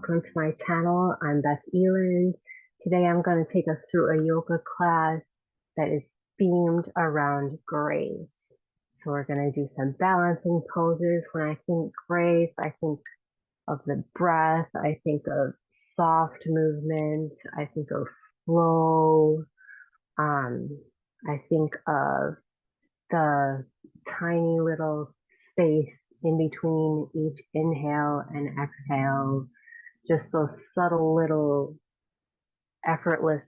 welcome to my channel. I'm Beth Eland. Today I'm going to take us through a yoga class that is themed around grace. So we're going to do some balancing poses. When I think grace, I think of the breath, I think of soft movement, I think of flow, I think of the tiny little space in between each inhale and exhale, just those subtle little effortless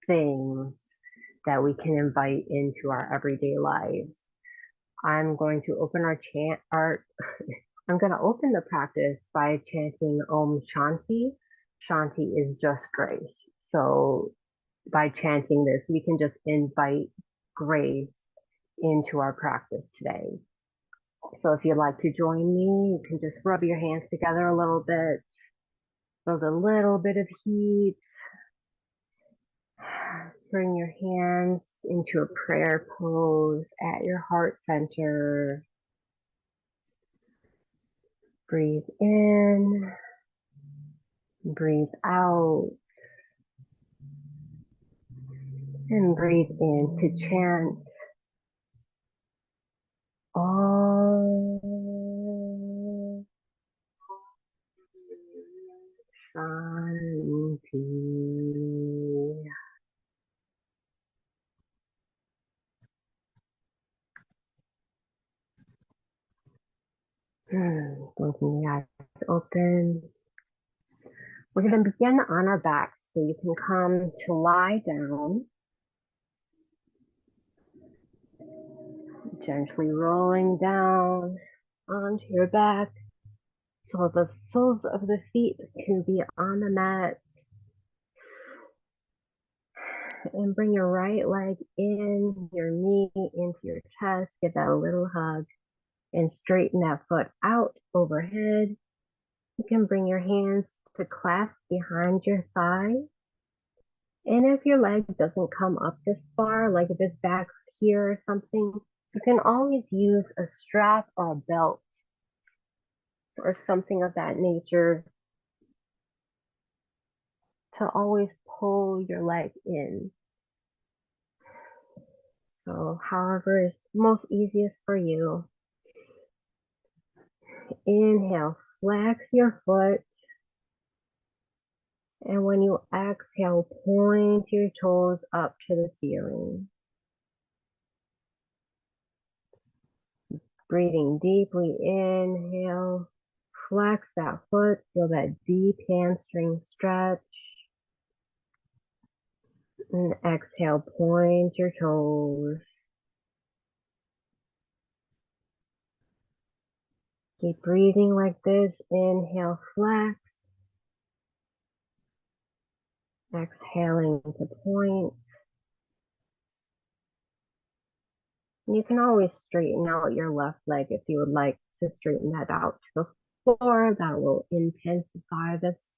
things that we can invite into our everyday lives. I'm going to open I'm going to open the practice by chanting Om Shanti. Shanti is just grace. So by chanting this, we can just invite grace into our practice today. So if you'd like to join me, you can just rub your hands together a little bit, build a little bit of heat. Bring your hands into a prayer pose at your heart center. Breathe in, breathe out, and breathe in to chant Om Shanti. Blinking the eyes open. We're going to begin on our backs, so you can come to lie down, gently rolling down onto your back so the soles of the feet can be on the mat. And bring your right leg in, your knee into your chest, give that a little hug, and straighten that foot out overhead. You can bring your hands to clasp behind your thigh. And if your leg doesn't come up this far, like if it's back here or something, you can always use a strap or a belt or something of that nature to always pull your leg in. So however is most easiest for you. Inhale, flex your foot. And when you exhale, point your toes up to the ceiling. Breathing deeply, inhale, flex that foot, feel that deep hamstring stretch. And exhale, point your toes. Keep breathing like this. Inhale, flex. Exhaling to point. You can always straighten out your left leg if you would like to straighten that out to the floor. That will intensify this.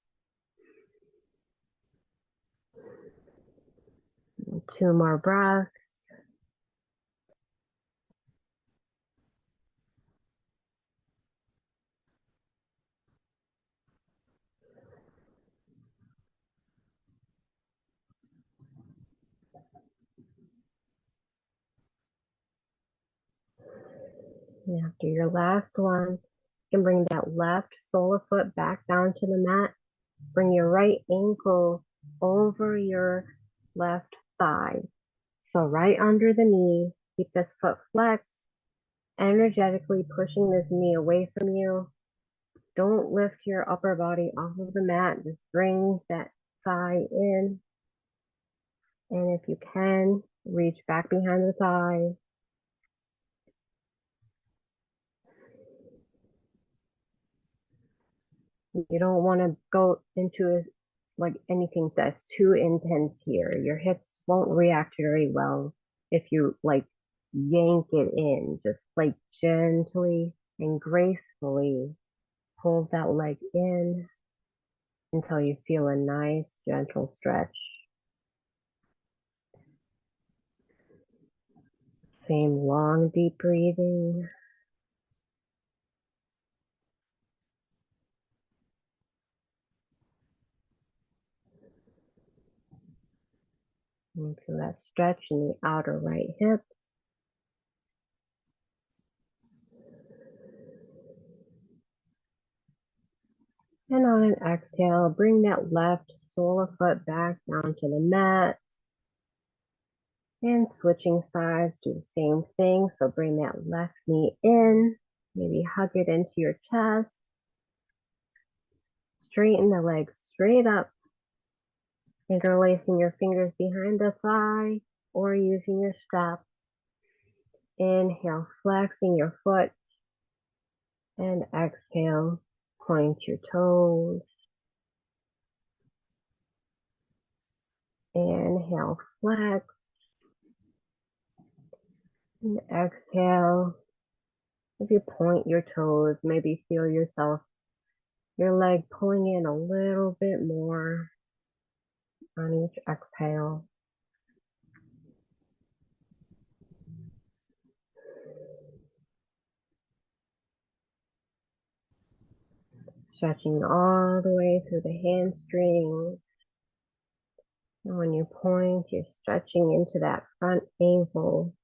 2 more breaths. And after your last one, you can bring that left sole of foot back down to the mat. Bring your right ankle over your left thigh. So right under the knee, keep this foot flexed, energetically pushing this knee away from you. Don't lift your upper body off of the mat. Just bring that thigh in. And if you can, reach back behind the thigh. You don't want to go into like anything that's too intense here. Your hips won't react very well if you like yank it in. Just like gently and gracefully pull that leg in until you feel a nice gentle stretch. Same long deep breathing. And feel that stretch in the outer right hip. And on an exhale, bring that left sole of foot back down to the mat. And switching sides, do the same thing. So bring that left knee in, maybe hug it into your chest. Straighten the legs straight up, interlacing your fingers behind the thigh or using your strap. Inhale, flexing your foot. And exhale, point your toes. Inhale, flex. And exhale, as you point your toes, maybe feel yourself, your leg pulling in a little bit more on each exhale. Stretching all the way through the hamstrings. And when you point, you're stretching into that front ankle.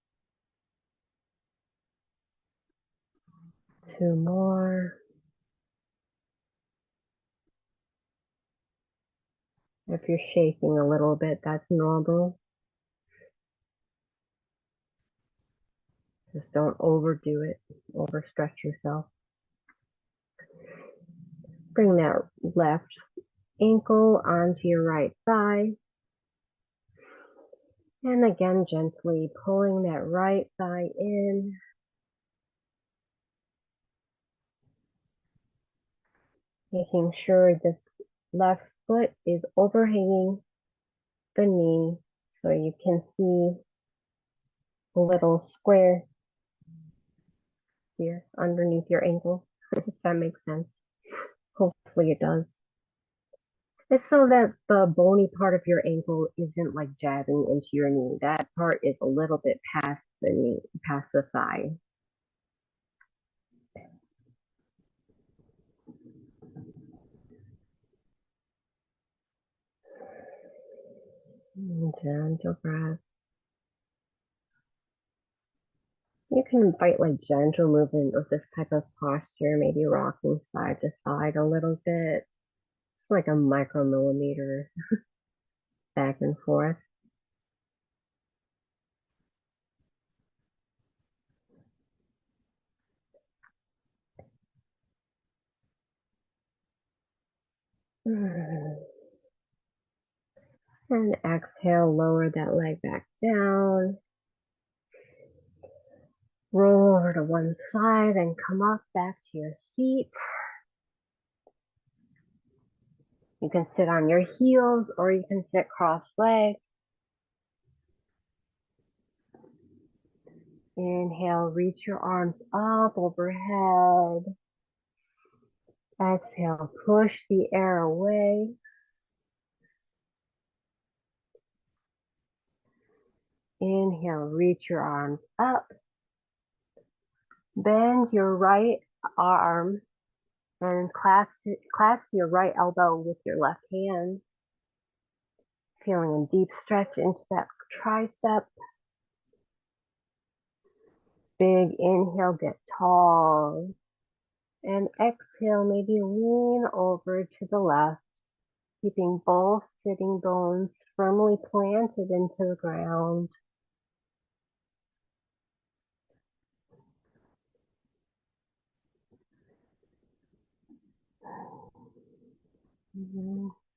2 more. If you're shaking a little bit, that's normal. Just don't overdo it, overstretch yourself. Bring that left ankle onto your right thigh. And again, gently pulling that right thigh in. Making sure this left foot is overhanging the knee so you can see a little square here underneath your ankle, if that makes sense. Hopefully it does. It's so that the bony part of your ankle isn't like jabbing into your knee. That part is a little bit past the knee, past the thigh. Gentle breath. You can invite like gentle movement of this type of posture, maybe rocking side to side a little bit. Just like a micromillimeter back and forth. And exhale, lower that leg back down. Roll over to one side and come up back to your seat. You can sit on your heels or you can sit cross-legged. Inhale, reach your arms up overhead. Exhale, push the air away. Inhale, reach your arms up. Bend your right arm and clasp your right elbow with your left hand. Feeling a deep stretch into that tricep. Big inhale, get tall. And exhale, maybe lean over to the left, keeping both sitting bones firmly planted into the ground.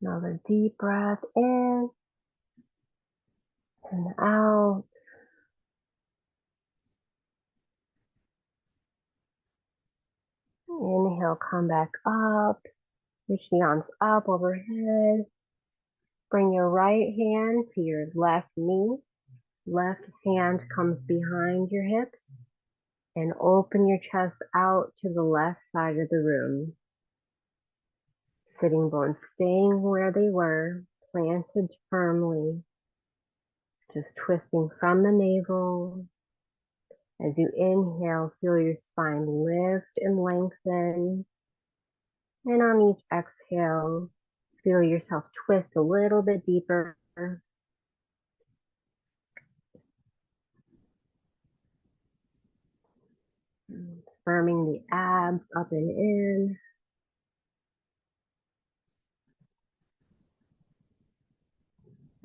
Another deep breath in and out. Inhale, come back up. Reach the arms up overhead. Bring your right hand to your left knee. Left hand comes behind your hips. And open your chest out to the left side of the room. Sitting bones staying where they were, planted firmly. Just twisting from the navel. As you inhale, feel your spine lift and lengthen. And on each exhale, feel yourself twist a little bit deeper. firming the abs up and in.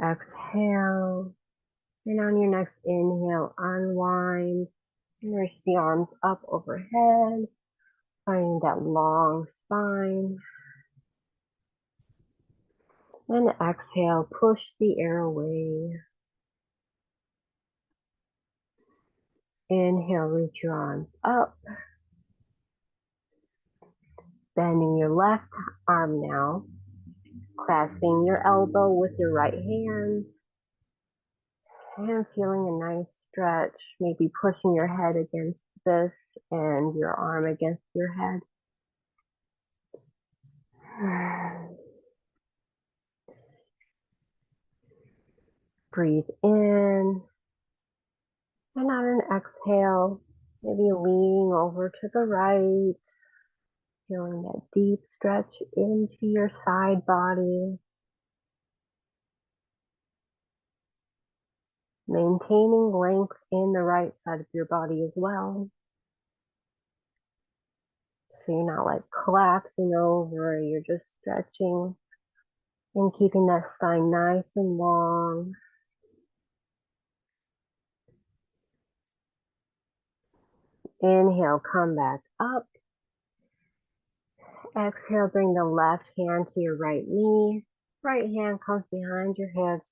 Exhale. And on your next inhale, unwind. And reach the arms up overhead, finding that long spine. And exhale, push the air away. Inhale, reach your arms up. Bending your left arm now, clasping your elbow with your right hand. And feeling a nice stretch, maybe pushing your head against this and your arm against your head. Breathe in. And on an exhale, maybe leaning over to the right, feeling that deep stretch into your side body. Maintaining length in the right side of your body as well. So you're not like collapsing over, you're just stretching and keeping that spine nice and long. Inhale, come back up. Exhale, bring the left hand to your right knee. Right hand comes behind your hips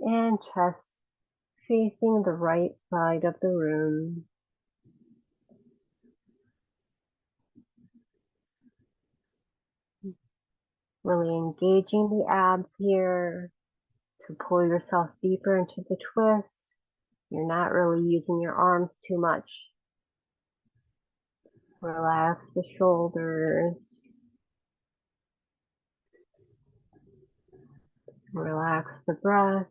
and chest facing the right side of the room. Really engaging the abs here to pull yourself deeper into the twist. You're not really using your arms too much. Relax the shoulders. Relax the breath.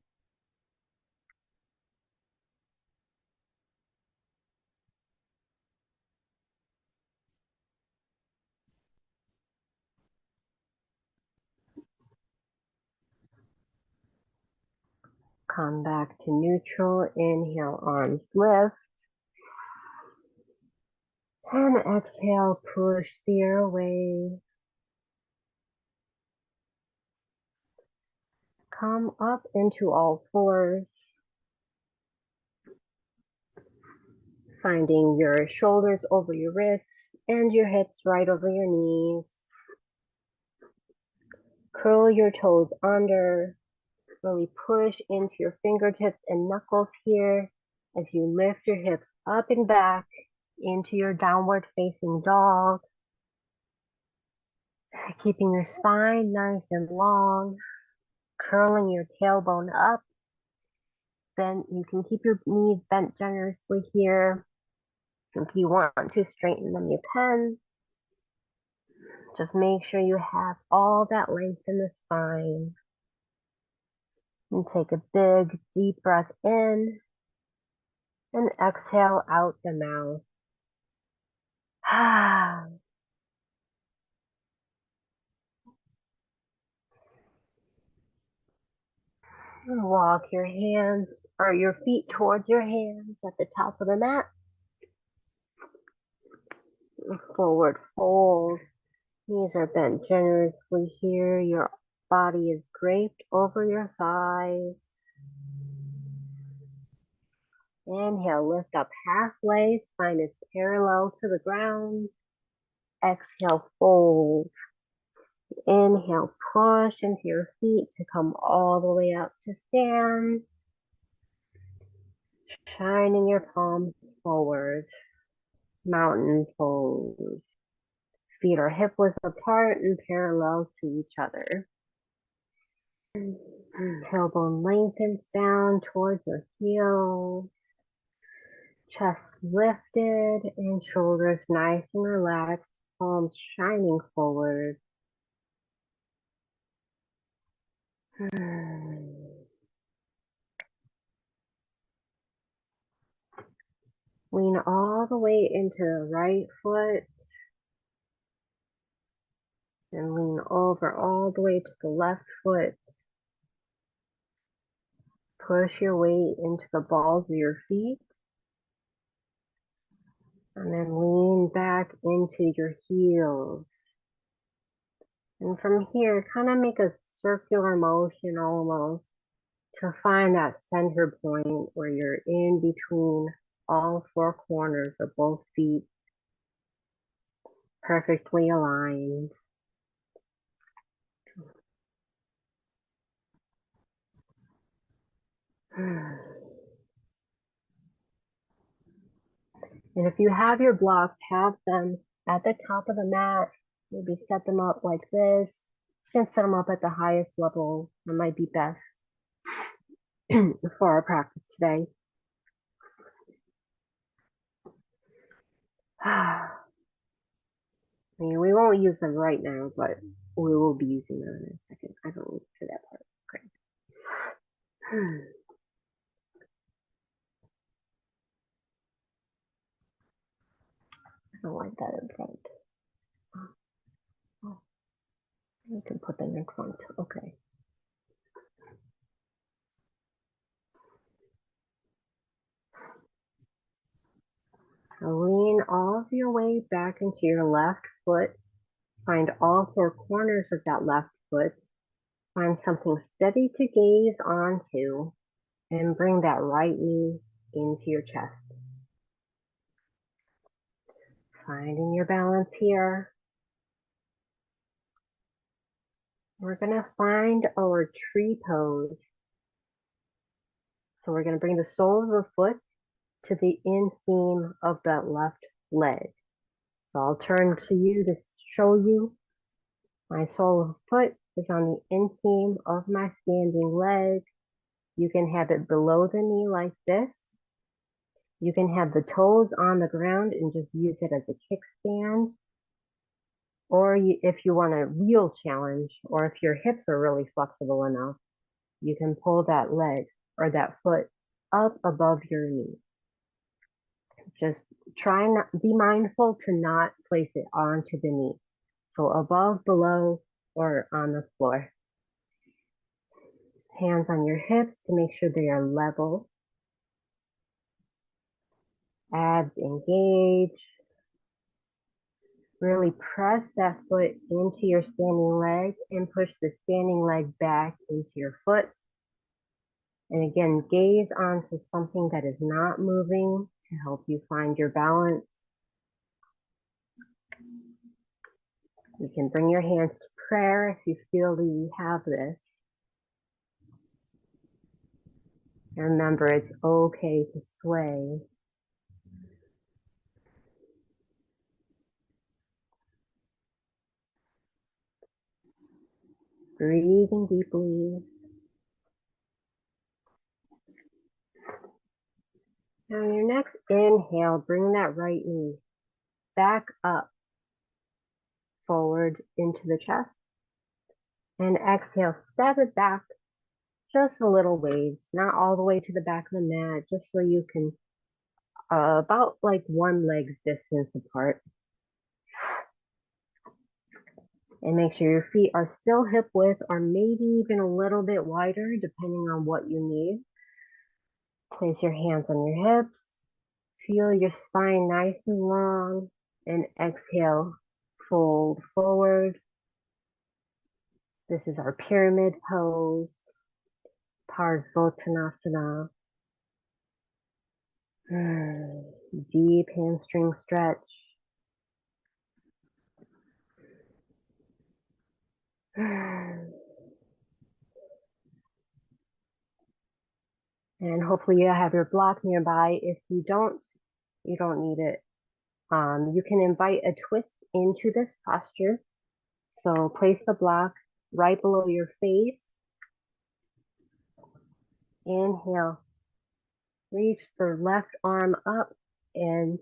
Come back to neutral. Inhale, arms lift. And exhale, push the air away. Come up into all fours. Finding your shoulders over your wrists and your hips right over your knees. Curl your toes under. Really push into your fingertips and knuckles here as you lift your hips up and back into your downward facing dog. Keeping your spine nice and long. Curling your tailbone up. Then you can keep your knees bent generously here. If you want to straighten them, you can. Just make sure you have all that length in the spine. And take a big, deep breath in. And exhale out the mouth. Walk your hands or your feet towards your hands at the top of the mat. Forward fold. Knees are bent generously here. Your body is draped over your thighs. Inhale, lift up halfway. Spine is parallel to the ground. Exhale, fold. Inhale, push into your feet to come all the way up to stand. Shining your palms forward. Mountain pose. Feet are hip width apart and parallel to each other. Tailbone lengthens down towards your heels. Chest lifted and shoulders nice and relaxed. Palms shining forward. Lean all the way into the right foot. And lean over all the way to the left foot. Push your weight into the balls of your feet. And then lean back into your heels. And from here, kind of make a circular motion almost to find that center point where you're in between all four corners of both feet, perfectly aligned. And if you have your blocks, have them at the top of the mat. Maybe set them up like this. You can set them up at the highest level. That might be best for our practice today. I mean, we won't use them right now, but we will be using them in a second. I don't need for that part. Okay. I don't like that in front. Oh, you can put them in front. Okay. Lean all of your weight back into your left foot. Find all four corners of that left foot. Find something steady to gaze onto and bring that right knee into your chest. Finding your balance here. We're going to find our tree pose. So we're going to bring the sole of the foot to the inseam of that left leg. So I'll turn to you to show you. My sole of the foot is on the inseam of my standing leg. You can have it below the knee like this. You can have the toes on the ground and just use it as a kickstand. Or if you want a real challenge, or if your hips are really flexible enough, you can pull that leg or that foot up above your knee. Just try not, be mindful to not place it onto the knee. So above, below, or on the floor. Hands on your hips to make sure they are level. Abs engage. Really press that foot into your standing leg and push the standing leg back into your foot. And again, gaze onto something that is not moving to help you find your balance. You can bring your hands to prayer if you feel that you have this. And remember, it's okay to sway. Breathing deeply. Now, on your next inhale, bring that right knee back up, forward into the chest. And exhale, step it back just a little ways, not all the way to the back of the mat, just so you can, about like one leg's distance apart. And make sure your feet are still hip width or maybe even a little bit wider, depending on what you need. Place your hands on your hips. Feel your spine nice and long. And exhale, fold forward. This is our pyramid pose, Parsvottanasana. Deep hamstring stretch. And hopefully you have your block nearby. If you don't need it. You can invite a twist into this posture. So place the block right below your face. Inhale. Reach the left arm up and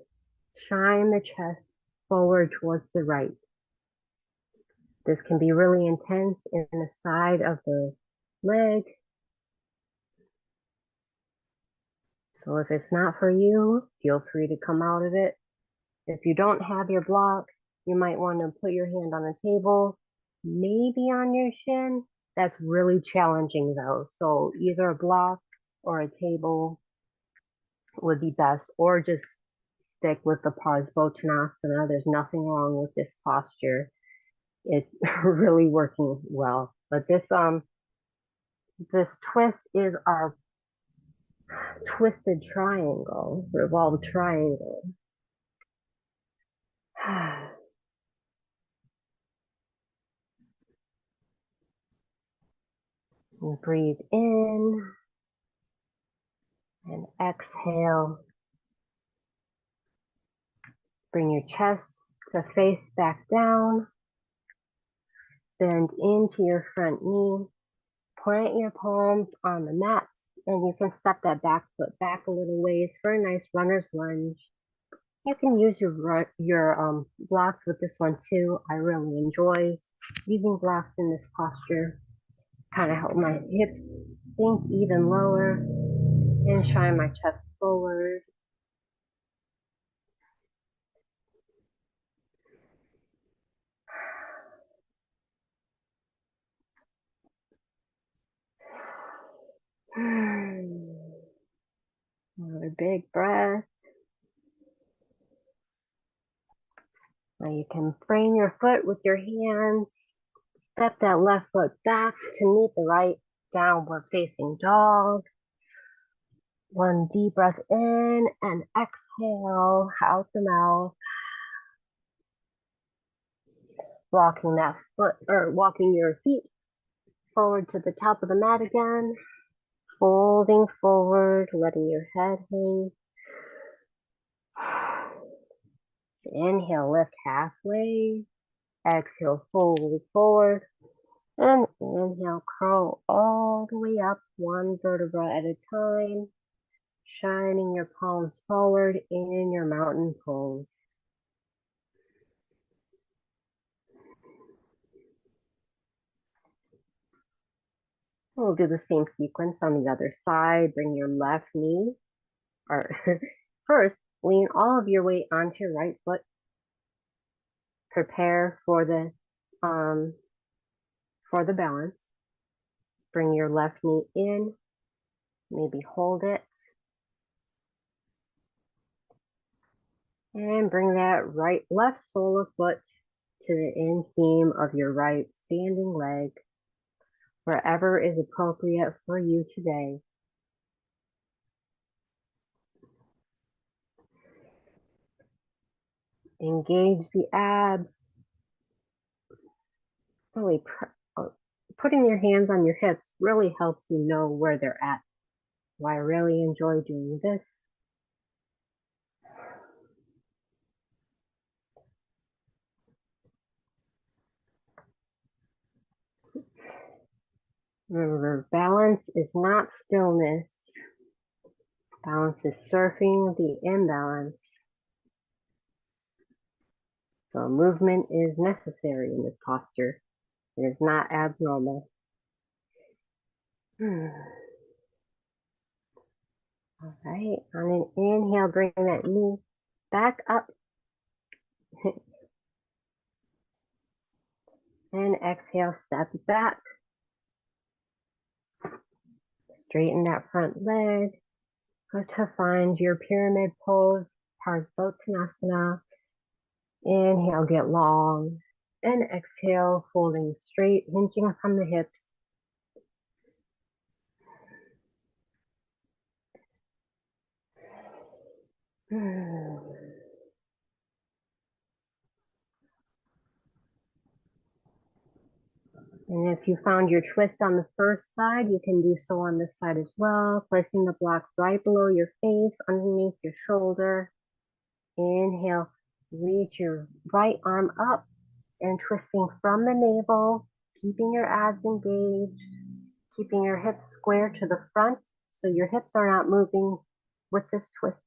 shine the chest forward towards the right. This can be really intense in the side of the leg. So if it's not for you, feel free to come out of it. If you don't have your block, you might want to put your hand on the table, maybe on your shin. That's really challenging though. So either a block or a table would be best, or just stick with the Parsvottanasana. There's nothing wrong with this posture. It's really working well. But this twist is our twisted triangle, revolved triangle. You breathe in and exhale. Bring your chest to face back down. Bend into your front knee. Plant your palms on the mat, and you can step that back foot back a little ways for a nice runner's lunge. You can use your blocks with this one too. I really enjoy using blocks in this posture. Kind of help my hips sink even lower and shine my chest forward. Another big breath. Now you can frame your foot with your hands. Step that left foot back to meet the right, downward facing dog. One deep breath in and exhale out the mouth. Walking that foot or walking your feet forward to the top of the mat again. Folding forward, letting your head hang. Inhale, lift halfway. Exhale, fold forward. And inhale, curl all the way up, one vertebra at a time. Shining your palms forward in your mountain pose. We'll do the same sequence on the other side. Bring your left knee, or first, lean all of your weight onto your right foot. Prepare for the balance. Bring your left knee in, maybe hold it. And bring that left sole of foot to the inseam of your right standing leg, wherever is appropriate for you today. Engage the abs. Really, putting your hands on your hips really helps you know where they're at. So I really enjoy doing this. Remember, balance is not stillness. Balance is surfing the imbalance. So movement is necessary in this posture. It is not abnormal. All right, on an inhale, bring that knee back up. And exhale, step back. Straighten that front leg. Go to find your pyramid pose, Parsvottanasana. Inhale, get long. And exhale, folding straight, hinging from the hips. And if you found your twist on the first side, you can do so on this side as well, placing the blocks right below your face, underneath your shoulder. Inhale, reach your right arm up and twisting from the navel, keeping your abs engaged, keeping your hips square to the front so your hips are not moving with this twist.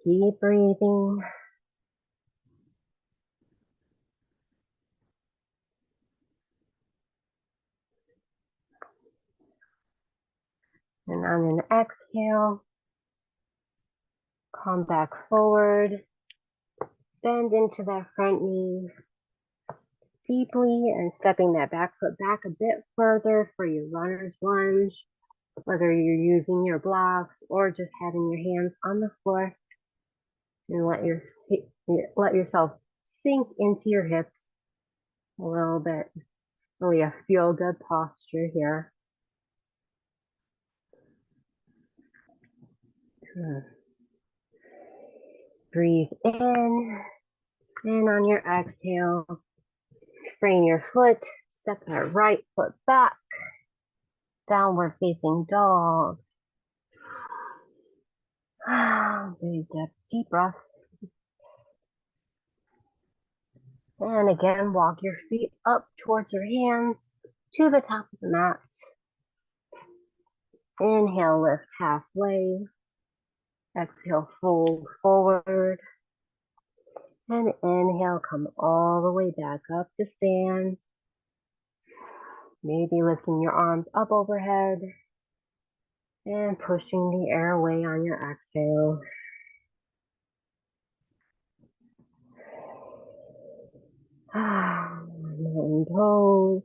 Keep breathing. And on an exhale, come back forward, bend into that front knee deeply and stepping that back foot back a bit further for your runner's lunge. whether you're using your blocks or just having your hands on the floor, and let yourself sink into your hips a little bit. Really a feel good posture here. Breathe in, and on your exhale, frame your foot, step that right foot back, downward facing dog. Big deep breaths. And again, walk your feet up towards your hands to the top of the mat. Inhale, lift halfway. Exhale, fold forward. And inhale, come all the way back up to stand. Maybe lifting your arms up overhead and pushing the air away on your exhale. Mountain pose.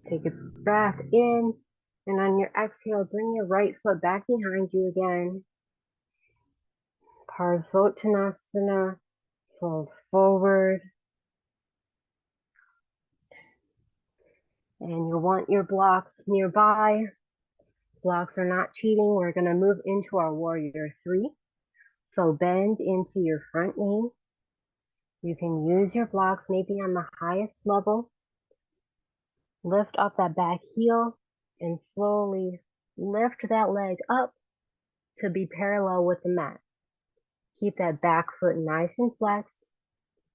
Take a breath in, and on your exhale, bring your right foot back behind you again. Parsvottanasana, fold forward. And you'll want your blocks nearby. Blocks are not cheating. We're going to move into our warrior three. So bend into your front knee. You can use your blocks maybe on the highest level. Lift up that back heel and slowly lift that leg up to be parallel with the mat. Keep that back foot nice and flexed.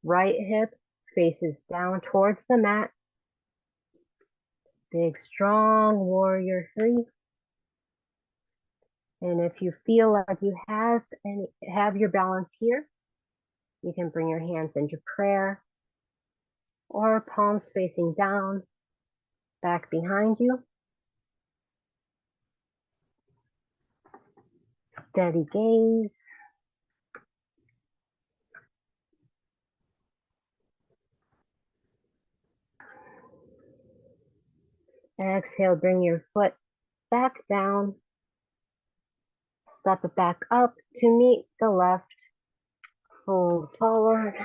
Right hip faces down towards the mat. Big, strong warrior three. And if you feel like you have your balance here, you can bring your hands into prayer or palms facing down, back behind you. Steady gaze. Exhale, bring your foot back down. Step it back up to meet the left. Fold forward.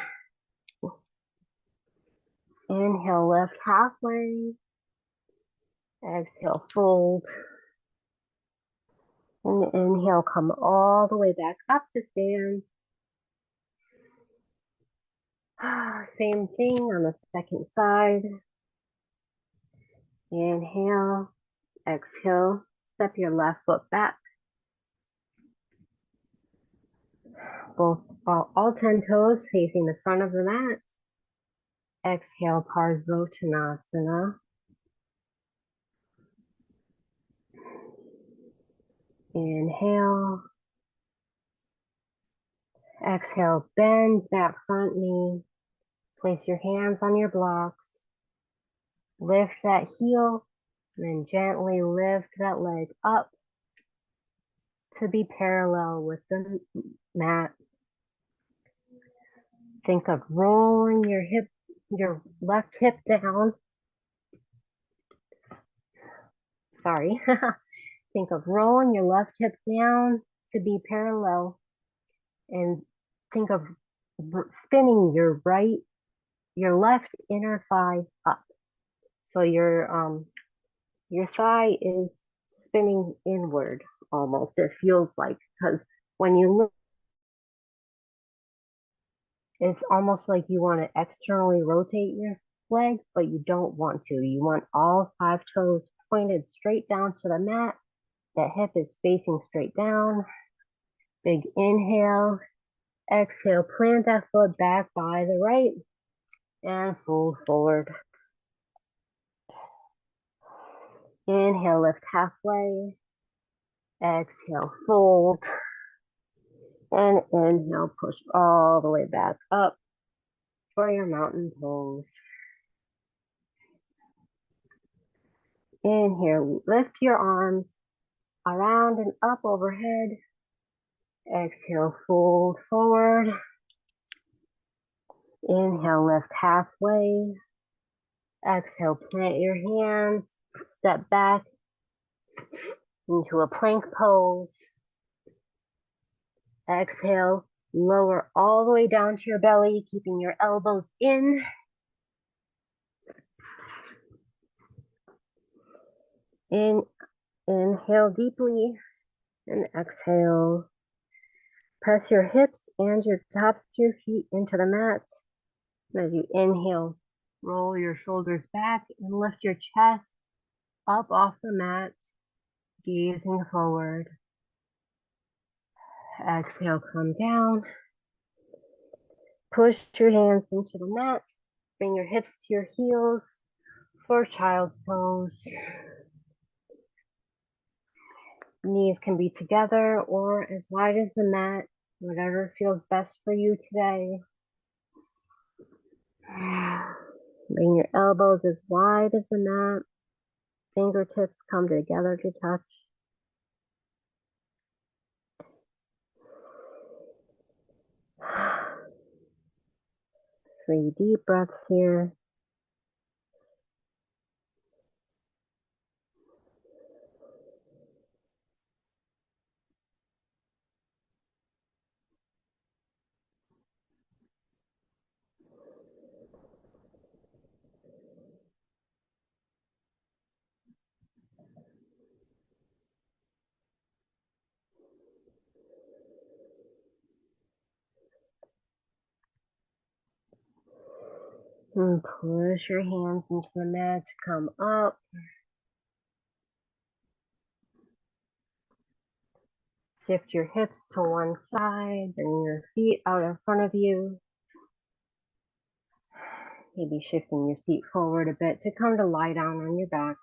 Inhale, lift halfway. Exhale, fold. And inhale, come all the way back up to stand. Same thing on the second side. Inhale, exhale, step your left foot back. All 10 toes facing the front of the mat. Exhale, Parsvottanasana. Inhale. Exhale, bend that front knee. Place your hands on your blocks. Lift that heel, and then gently lift that leg up to be parallel with the mat. Think of rolling your left hip down. Sorry. Think of rolling your left hip down to be parallel, and think of spinning your left inner thigh up. So your thigh is spinning inward almost. It feels like, because when you look, it's almost like you want to externally rotate your leg, but you don't want to. You want all 5 toes pointed straight down to the mat. That hip is facing straight down. Big inhale. Exhale, plant that foot back by the right and fold forward. Inhale, lift halfway. Exhale, fold. And inhale, push all the way back up for your mountain pose. Inhale, lift your arms around and up overhead. Exhale, fold forward. Inhale, lift halfway. Exhale, plant your hands, step back into a plank pose. Exhale, lower all the way down to your belly, keeping your elbows in. Inhale deeply and exhale. Press your hips and your tops of your feet into the mat. As you inhale, roll your shoulders back and lift your chest up off the mat, gazing forward. Exhale, come down. Push your hands into the mat. Bring your hips to your heels for child's pose. Knees can be together or as wide as the mat, whatever feels best for you today. Bring your elbows as wide as the mat. Fingertips come together to touch. 3 deep breaths here. And push your hands into the mat to come up. Shift your hips to one side, bring your feet out in front of you. Maybe shifting your seat forward a bit to come to lie down on your back.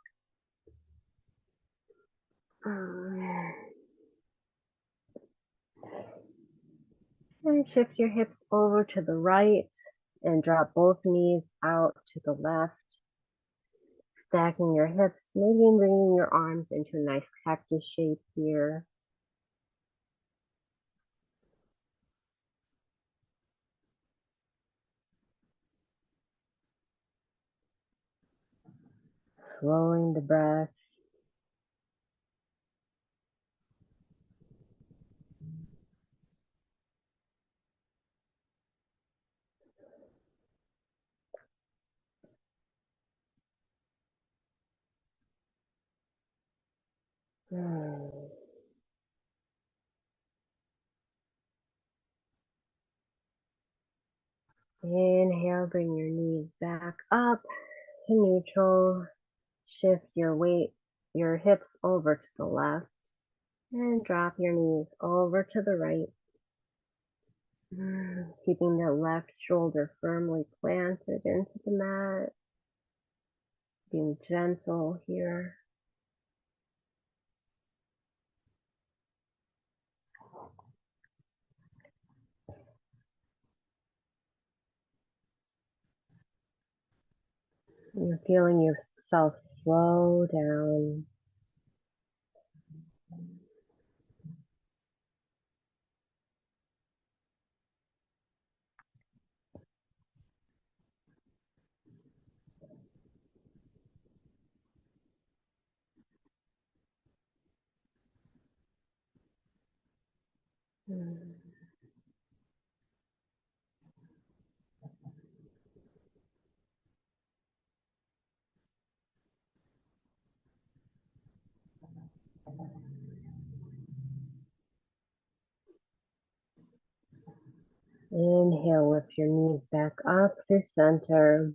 And shift your hips over to the right and drop both knees out to the left. Stacking your hips, maybe bringing your arms into a nice cactus shape here. Slowing the breath. Inhale, bring your knees back up to neutral. Shift your weight, your hips over to the left and drop your knees over to the right. Keeping the left shoulder firmly planted into the mat. Being gentle here. You're feeling yourself slow down. Inhale, lift your knees back up through center.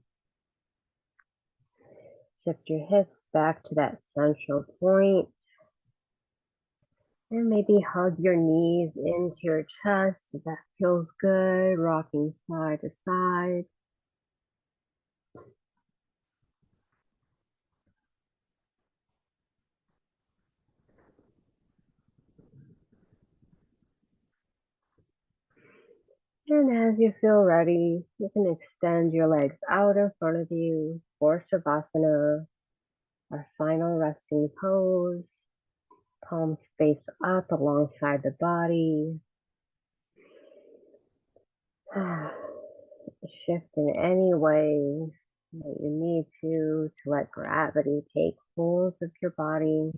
Shift your hips back to that central point. And maybe hug your knees into your chest. If that feels good, rocking side to side. And as you feel ready, you can extend your legs out in front of you for Shavasana, our final resting pose. Palms face up alongside the body. Shift in any way that you need to let gravity take hold of your body,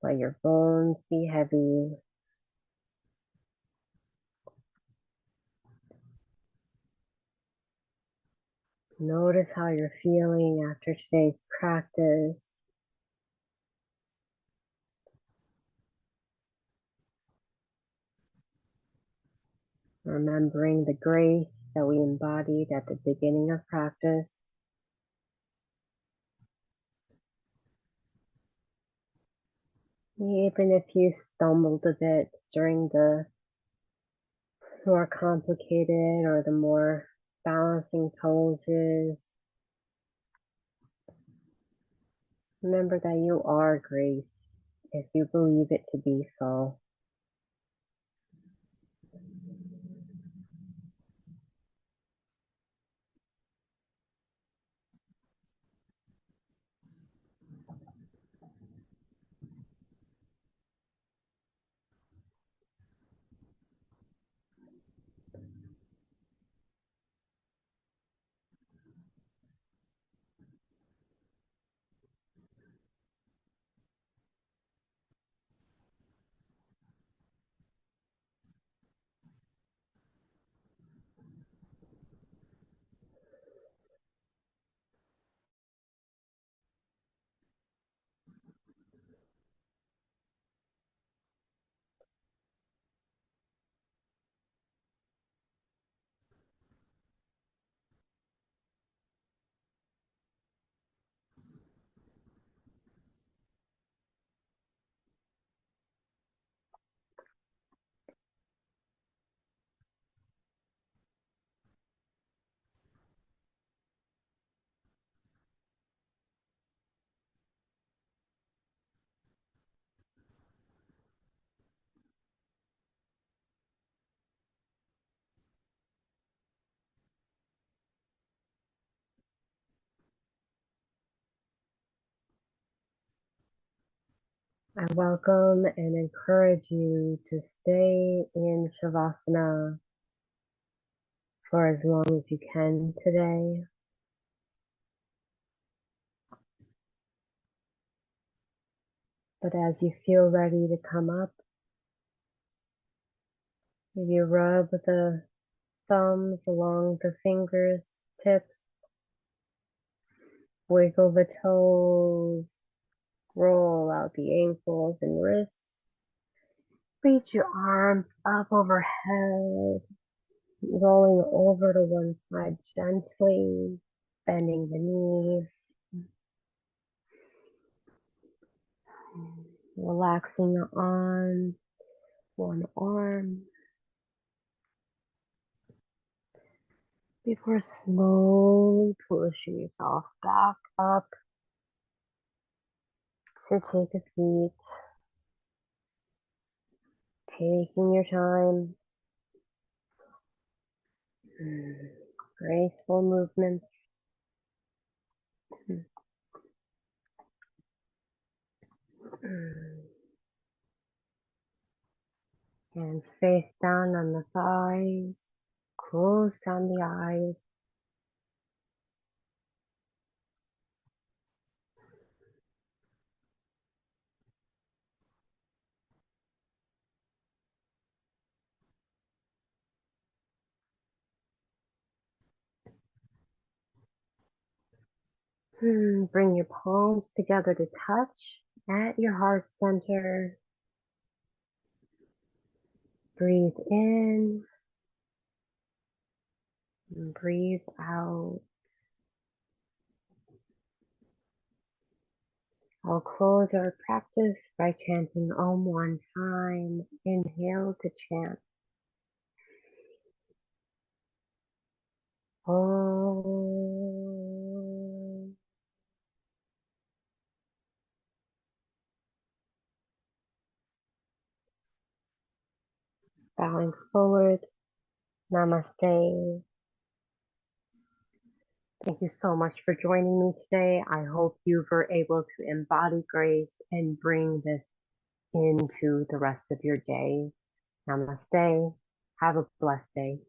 let your bones be heavy. Notice how you're feeling after today's practice. Remembering the grace that we embodied at the beginning of practice. Even if you stumbled a bit during the more complicated or the more balancing poses, remember that you are grace if you believe it to be so. I welcome and encourage you to stay in Shavasana for as long as you can today. But as you feel ready to come up, maybe rub the thumbs along the fingers, tips, wiggle the toes, roll out the ankles and wrists. Reach your arms up overhead, rolling over to one side gently, bending the knees, relaxing on one arm before slowly pushing yourself back up to take a seat, taking your time. Graceful movements. Hands face down on the thighs. Close down the eyes. Bring your palms together to touch at your heart center. Breathe in and breathe out. I'll close our practice by chanting Om one time. Inhale to chant Om. Bowing forward. Namaste. Thank you so much for joining me today. I hope you were able to embody grace and bring this into the rest of your day. Namaste. Have a blessed day.